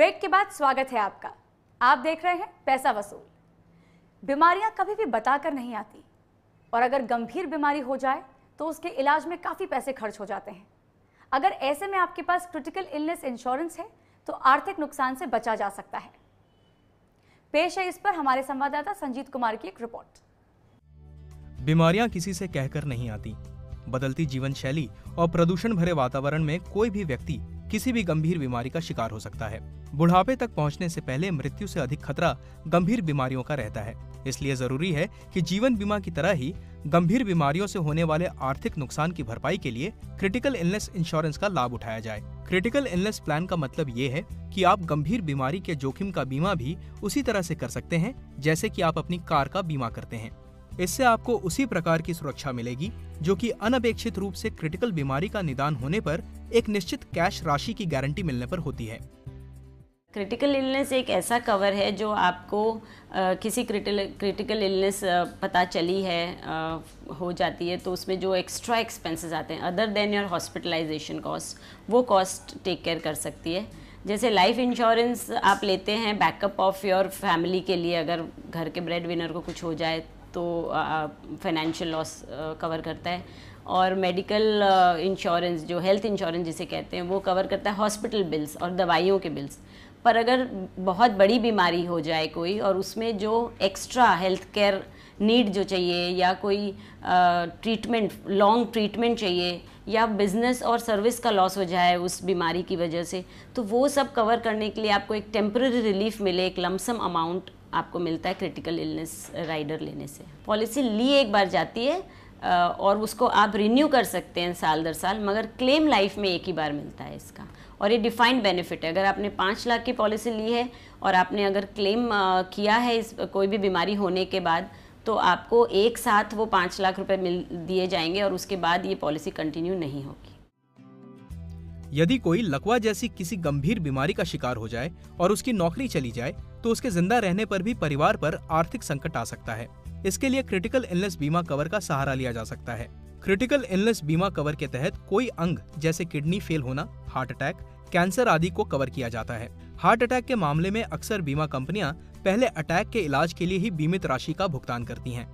Break के बाद स्वागत है आपका। आप देख रहे हैं पैसा वसूल। बीमारियां कभी भी बताकर नहीं आती और अगर गंभीर बीमारी हो जाए तो उसके इलाज में काफ़ी पैसे खर्च हो जाते हैं। अगर ऐसे में आपके पास क्रिटिकल इलनेस इंश्योरेंस है तो आर्थिक नुकसान से बचा जा सकता है। पेश है इस पर हमारे संवाददाता संजीत कुमार की एक रिपोर्ट। बीमारियां किसी से कहकर नहीं आती। बदलती जीवन शैली और प्रदूषण भरे वातावरण में कोई भी व्यक्ति किसी भी गंभीर बीमारी का शिकार हो सकता है। बुढ़ापे तक पहुंचने से पहले मृत्यु से अधिक खतरा गंभीर बीमारियों का रहता है। इसलिए जरूरी है कि जीवन बीमा की तरह ही गंभीर बीमारियों से होने वाले आर्थिक नुकसान की भरपाई के लिए क्रिटिकल इलनेस इंश्योरेंस का लाभ उठाया जाए। क्रिटिकल इलनेस प्लान का मतलब ये है कि आप गंभीर बीमारी के जोखिम का बीमा भी उसी तरह से कर सकते हैं जैसे कि आप अपनी कार का बीमा करते हैं। इससे आपको उसी प्रकार की सुरक्षा मिलेगी जो कि अनपेक्षित रूप से क्रिटिकल बीमारी का निदान होने पर एक निश्चित कैश राशि की गारंटी मिलने पर होती है। क्रिटिकल इलनेस एक ऐसा कवर है जो आपको किसी क्रिटिकल इलनेस पता चली है हो जाती है तो उसमें जो एक्स्ट्रा एक्सपेंसेस आते हैं other than your hospitalization cost, वो कॉस्ट टेक केयर कर सकती है। जैसे लाइफ इंश्योरेंस आप लेते हैं बैकअप ऑफ योर फैमिली के लिए, अगर घर के ब्रेड विनर को कुछ हो जाए तो फाइनेंशियल लॉस कवर करता है। और मेडिकल इंश्योरेंस जो हेल्थ इंश्योरेंस जिसे कहते हैं वो कवर करता है हॉस्पिटल बिल्स और दवाइयों के बिल्स। पर अगर बहुत बड़ी बीमारी हो जाए कोई और उसमें जो एक्स्ट्रा हेल्थ केयर नीड जो चाहिए या कोई ट्रीटमेंट लॉन्ग ट्रीटमेंट चाहिए या बिजनेस और सर्विस का लॉस हो जाए उस बीमारी की वजह से, तो वो सब कवर करने के लिए आपको एक टेम्पररी रिलीफ मिले, एक लमसम अमाउंट आपको मिलता है क्रिटिकल इलनेस राइडर लेने से। पॉलिसी ली एक बार जाती है और उसको आप रिन्यू कर सकते हैं साल दर साल, मगर क्लेम लाइफ में एक ही बार मिलता है इसका। और ये डिफाइंड बेनिफिट है। अगर आपने 5 लाख की पॉलिसी ली है और आपने अगर क्लेम किया है इस कोई भी बीमारी होने के बाद, तो आपको एक साथ वो 5 लाख रुपए दिए जाएंगे और उसके बाद ये पॉलिसी कंटिन्यू नहीं होगी। यदि कोई लकवा जैसी किसी गंभीर बीमारी का शिकार हो जाए और उसकी नौकरी चली जाए तो उसके जिंदा रहने पर भी परिवार पर आर्थिक संकट आ सकता है। इसके लिए क्रिटिकल इलनेस बीमा कवर का सहारा लिया जा सकता है। क्रिटिकल इलनेस बीमा कवर के तहत कोई अंग जैसे किडनी फेल होना, हार्ट अटैक, कैंसर आदि को कवर किया जाता है। हार्ट अटैक के मामले में अक्सर बीमा कंपनियां पहले अटैक के इलाज के लिए ही बीमित राशि का भुगतान करती हैं।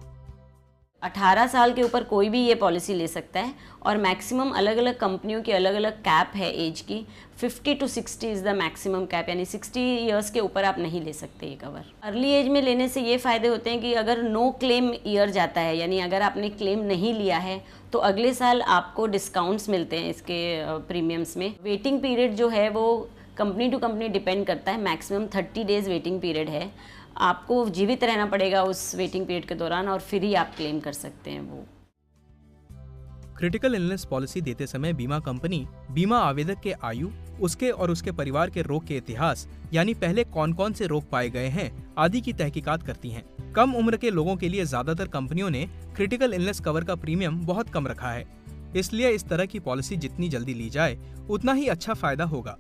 18 साल के ऊपर कोई भी ये पॉलिसी ले सकता है और मैक्सिमम अलग अलग कंपनियों की अलग अलग कैप है एज की। 50 to 60 is the maximum cap, यानी 60 ईयर्स के ऊपर आप नहीं ले सकते ये कवर। अर्ली एज में लेने से ये फ़ायदे होते हैं कि अगर नो क्लेम ईयर जाता है, यानी अगर आपने क्लेम नहीं लिया है तो अगले साल आपको डिस्काउंट्स मिलते हैं इसके प्रीमियम्स में। वेटिंग पीरियड जो है वो कंपनी टू कंपनी डिपेंड करता है। मैक्सिमम 30 डेज़ वेटिंग पीरियड है। आपको जीवित रहना पड़ेगा उस वेटिंग पीरियड के दौरान और फिर ही आप क्लेम कर सकते हैं वो। क्रिटिकल इलनेस पॉलिसी देते समय बीमा कंपनी बीमा आवेदक के आयु, उसके और उसके परिवार के रोग के इतिहास, यानी पहले कौन कौन से रोग पाए गए हैं आदि की तहकीकात करती हैं। कम उम्र के लोगों के लिए ज्यादातर कंपनियों ने क्रिटिकल इलनेस कवर का प्रीमियम बहुत कम रखा है। इसलिए इस तरह की पॉलिसी जितनी जल्दी ली जाए उतना ही अच्छा फायदा होगा।